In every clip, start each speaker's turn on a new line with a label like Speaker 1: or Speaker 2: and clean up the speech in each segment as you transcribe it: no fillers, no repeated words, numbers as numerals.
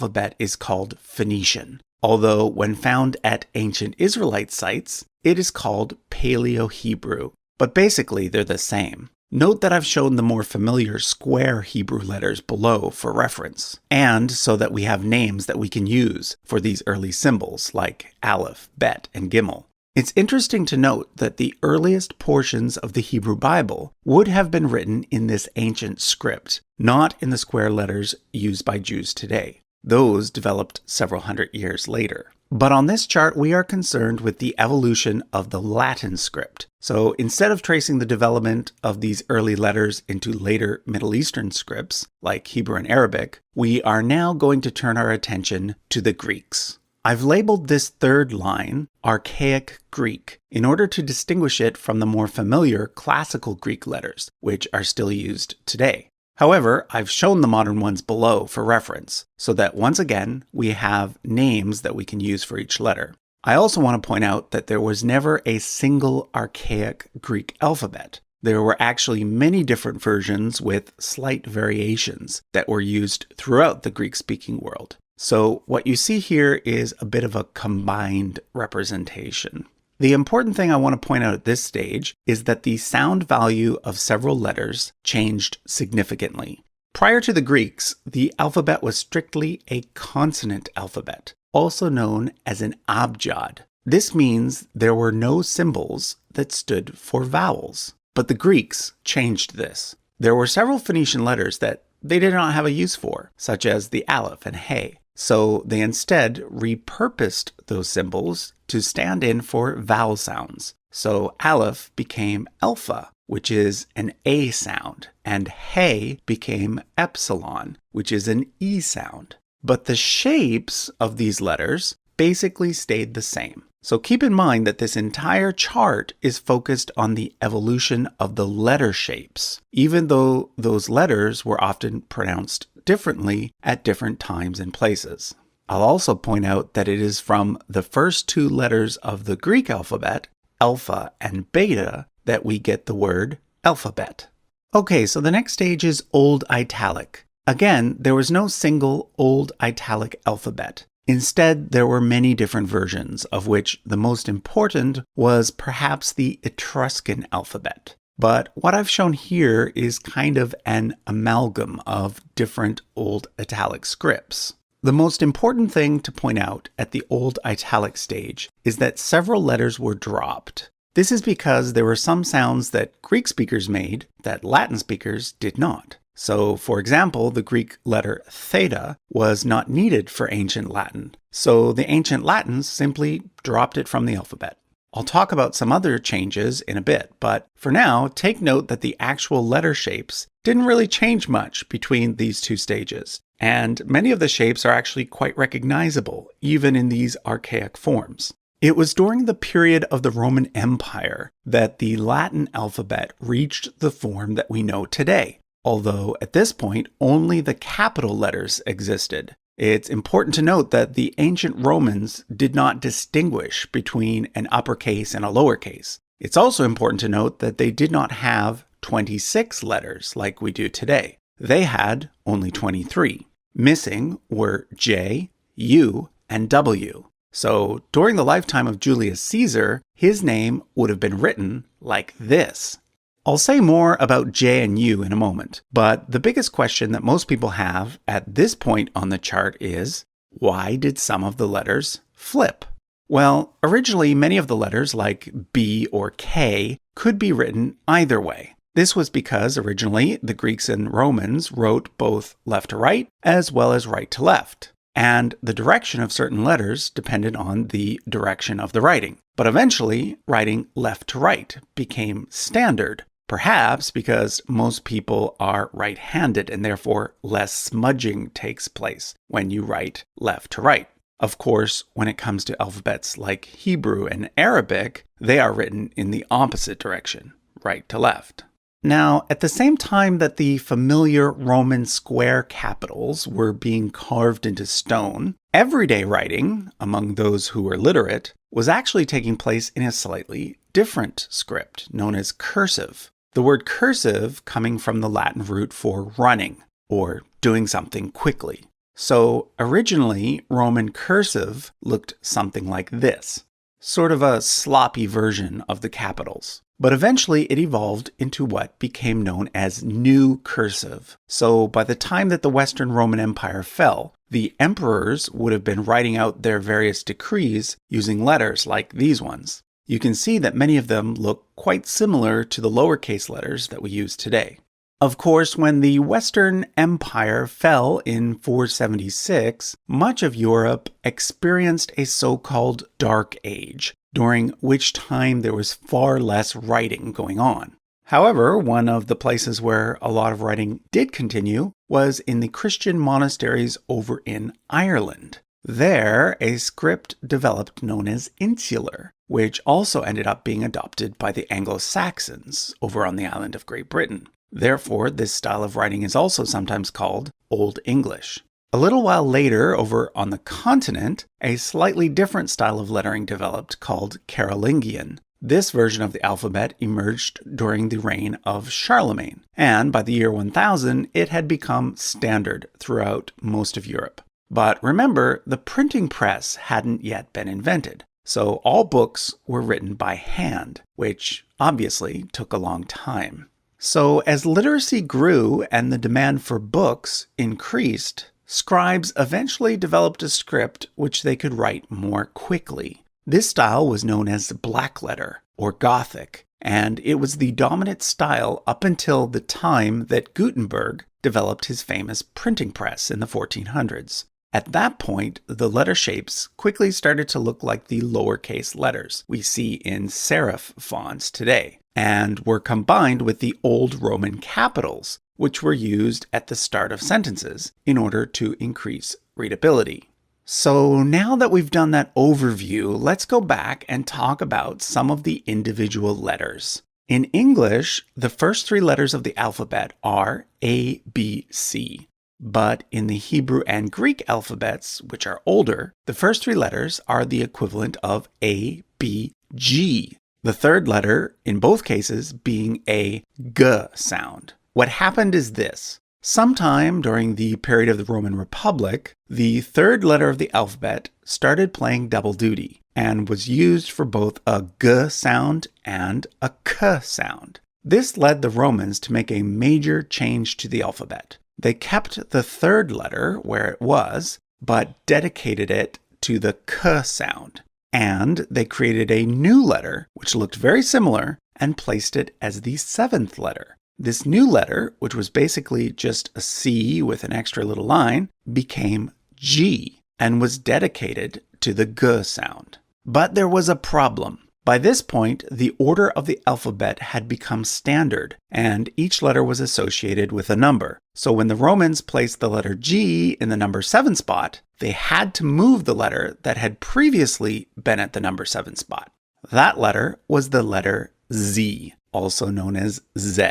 Speaker 1: alphabet is called Phoenician, although when found at ancient Israelite sites, it is called Paleo-Hebrew, but basically they're the same. Note that I've shown the more familiar square Hebrew letters below for reference, and so that we have names that we can use for these early symbols like Aleph, Bet, and Gimel. It's interesting to note that the earliest portions of the Hebrew Bible would have been written in this ancient script, not in the square letters used by Jews today. Those developed several hundred years later. But on this chart, we are concerned with the evolution of the Latin script. So instead of tracing the development of these early letters into later Middle Eastern scripts, like Hebrew and Arabic, we are now going to turn our attention to the Greeks. I've labeled this third line Archaic Greek in order to distinguish it from the more familiar classical Greek letters, which are still used today. However, I've shown the modern ones below for reference, so that once again, we have names that we can use for each letter. I also want to point out that there was never a single archaic Greek alphabet. There were actually many different versions with slight variations that were used throughout the Greek-speaking world. So what you see here is a bit of a combined representation. The important thing I want to point out at this stage is that the sound value of several letters changed significantly. Prior to the Greeks, the alphabet was strictly a consonant alphabet, also known as an abjad. This means there were no symbols that stood for vowels. But the Greeks changed this. There were several Phoenician letters that they did not have a use for, such as the aleph and hey. So they instead repurposed those symbols to stand in for vowel sounds. So aleph became alpha, which is an A sound, and hey became epsilon, which is an E sound. But the shapes of these letters basically stayed the same. So keep in mind that this entire chart is focused on the evolution of the letter shapes, even though those letters were often pronounced differently at different times and places. I'll also point out that it is from the first two letters of the Greek alphabet, alpha and beta, that we get the word alphabet. Okay, so the next stage is Old Italic. Again, there was no single Old Italic alphabet. Instead, there were many different versions, of which the most important was perhaps the Etruscan alphabet. But what I've shown here is kind of an amalgam of different Old Italic scripts. The most important thing to point out at the Old Italic stage is that several letters were dropped. This is because there were some sounds that Greek speakers made that Latin speakers did not. So, for example, the Greek letter theta was not needed for ancient Latin. So the ancient Latins simply dropped it from the alphabet. I'll talk about some other changes in a bit, but for now, take note that the actual letter shapes didn't really change much between these two stages, and many of the shapes are actually quite recognizable, even in these archaic forms. It was during the period of the Roman Empire that the Latin alphabet reached the form that we know today, although at this point, only the capital letters existed. It's important to note that the ancient Romans did not distinguish between an uppercase and a lowercase. It's also important to note that they did not have 26 letters like we do today. They had only 23. Missing were J, U, and W. So during the lifetime of Julius Caesar, his name would have been written like this. I'll say more about J and U in a moment, but the biggest question that most people have at this point on the chart is, why did some of the letters flip? Well, originally many of the letters like B or K could be written either way. This was because originally the Greeks and Romans wrote both left to right as well as right to left, and the direction of certain letters depended on the direction of the writing. But eventually, writing left to right became standard. Perhaps because most people are right-handed and therefore less smudging takes place when you write left to right. Of course, when it comes to alphabets like Hebrew and Arabic, they are written in the opposite direction, right to left. Now, at the same time that the familiar Roman square capitals were being carved into stone, everyday writing, among those who were literate, was actually taking place in a slightly different script known as cursive. The word cursive coming from the Latin root for running, or doing something quickly. So originally, Roman cursive looked something like this, sort of a sloppy version of the capitals. But eventually it evolved into what became known as New Cursive. So by the time that the Western Roman Empire fell, the emperors would have been writing out their various decrees using letters like these ones. You can see that many of them look quite similar to the lowercase letters that we use today. Of course, when the Western Empire fell in 476, much of Europe experienced a so-called Dark Age, during which time there was far less writing going on. However, one of the places where a lot of writing did continue was in the Christian monasteries over in Ireland. There, a script developed known as Insular, which also ended up being adopted by the Anglo-Saxons over on the island of Great Britain. Therefore, this style of writing is also sometimes called Old English. A little while later, over on the continent, a slightly different style of lettering developed called Carolingian. This version of the alphabet emerged during the reign of Charlemagne, and by the year 1000, it had become standard throughout most of Europe. But remember, the printing press hadn't yet been invented, so all books were written by hand, which obviously took a long time. So as literacy grew and the demand for books increased, scribes eventually developed a script which they could write more quickly. This style was known as blackletter or Gothic, and it was the dominant style up until the time that Gutenberg developed his famous printing press in the 1400s. At that point, the letter shapes quickly started to look like the lowercase letters we see in serif fonts today, and were combined with the old Roman capitals, which were used at the start of sentences in order to increase readability. So now that we've done that overview, let's go back and talk about some of the individual letters. In English, the first three letters of the alphabet are A, B, C. But in the Hebrew and Greek alphabets, which are older, the first three letters are the equivalent of A, B, G. The third letter, in both cases, being a G sound. What happened is this. Sometime during the period of the Roman Republic, the third letter of the alphabet started playing double duty and was used for both a G sound and a K sound. This led the Romans to make a major change to the alphabet. They kept the third letter where it was, but dedicated it to the K sound. And they created a new letter, which looked very similar, and placed it as the seventh letter. This new letter, which was basically just a C with an extra little line, became G and was dedicated to the G sound. But there was a problem. By this point, the order of the alphabet had become standard, and each letter was associated with a number. So when the Romans placed the letter G in the number 7 spot, they had to move the letter that had previously been at the number 7 spot. That letter was the letter Z, also known as Z.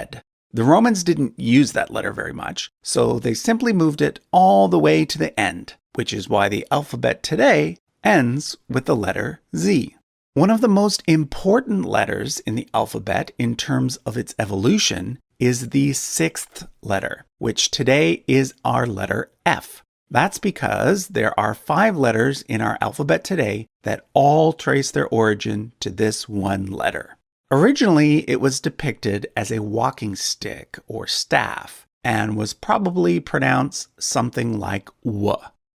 Speaker 1: The Romans didn't use that letter very much, so they simply moved it all the way to the end, which is why the alphabet today ends with the letter Z. One of the most important letters in the alphabet in terms of its evolution is the 6th letter, which today is our letter F. That's because there are 5 letters in our alphabet today that all trace their origin to this one letter. Originally, it was depicted as a walking stick or staff and was probably pronounced something like W.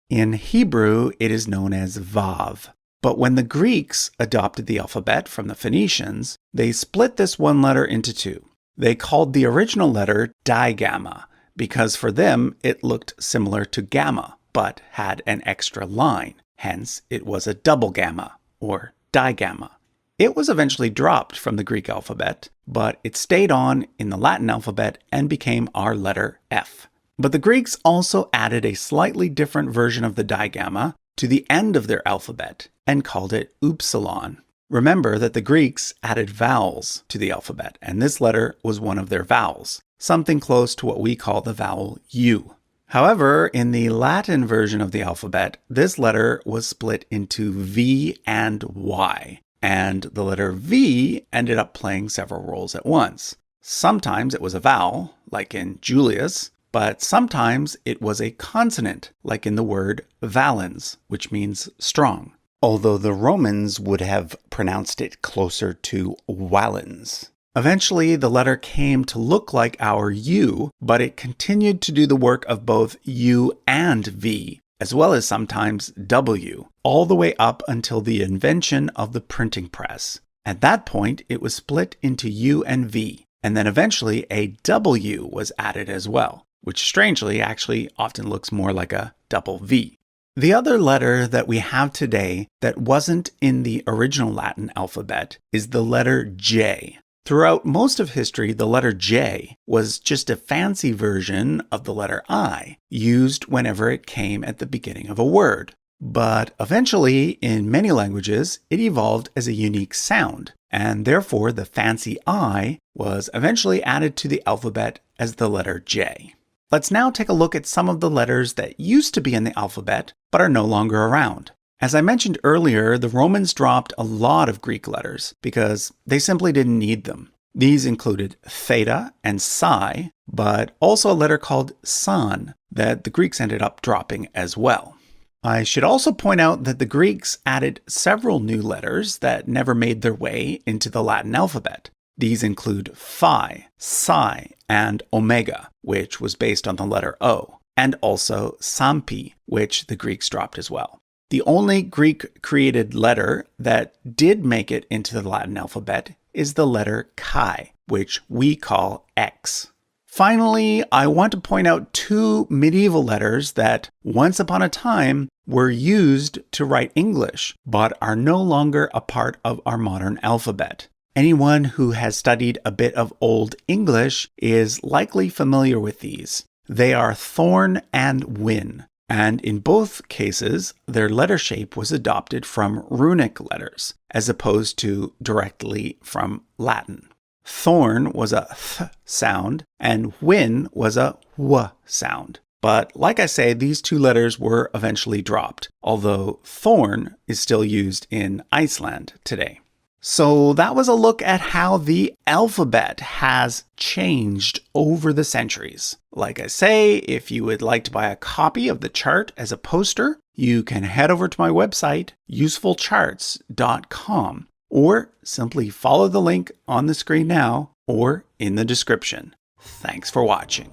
Speaker 1: In Hebrew, it is known as Vav. But when the Greeks adopted the alphabet from the Phoenicians, they split this one letter into 2. They called the original letter digamma because for them it looked similar to gamma, but had an extra line. Hence, it was a double gamma, or digamma. It was eventually dropped from the Greek alphabet, but it stayed on in the Latin alphabet and became our letter F. But the Greeks also added a slightly different version of the digamma to the end of their alphabet and called it upsilon. Remember that the Greeks added vowels to the alphabet, and this letter was one of their vowels, something close to what we call the vowel U. However, in the Latin version of the alphabet, this letter was split into V and Y, and the letter V ended up playing several roles at once. Sometimes it was a vowel, like in Julius, but sometimes it was a consonant, like in the word valens, which means strong, although the Romans would have pronounced it closer to valens. Eventually, the letter came to look like our U, but it continued to do the work of both U and V, as well as sometimes W, all the way up until the invention of the printing press. At that point, it was split into U and V, and then eventually a W was added as well, which strangely actually often looks more like a double V. The other letter that we have today that wasn't in the original Latin alphabet is the letter J. Throughout most of history, the letter J was just a fancy version of the letter I, used whenever it came at the beginning of a word. But eventually, in many languages, it evolved as a unique sound, and therefore the fancy I was eventually added to the alphabet as the letter J. Let's now take a look at some of the letters that used to be in the alphabet, but are no longer around. As I mentioned earlier, the Romans dropped a lot of Greek letters because they simply didn't need them. These included theta and psi, but also a letter called san that the Greeks ended up dropping as well. I should also point out that the Greeks added several new letters that never made their way into the Latin alphabet. These include phi, psi, and omega, which was based on the letter O, and also sampi, which the Greeks dropped as well. The only Greek-created letter that did make it into the Latin alphabet is the letter chi, which we call X. Finally, I want to point out two medieval letters that, once upon a time, were used to write English, but are no longer a part of our modern alphabet. Anyone who has studied a bit of Old English is likely familiar with these. They are thorn and win. And in both cases, their letter shape was adopted from runic letters, as opposed to directly from Latin. Thorn was a th sound, and win was a w sound. But like I say, these two letters were eventually dropped, although thorn is still used in Iceland today. So that was a look at how the alphabet has changed over the centuries. Like I say, if you would like to buy a copy of the chart as a poster, you can head over to my website, usefulcharts.com, or simply follow the link on the screen now or in the description. Thanks for watching.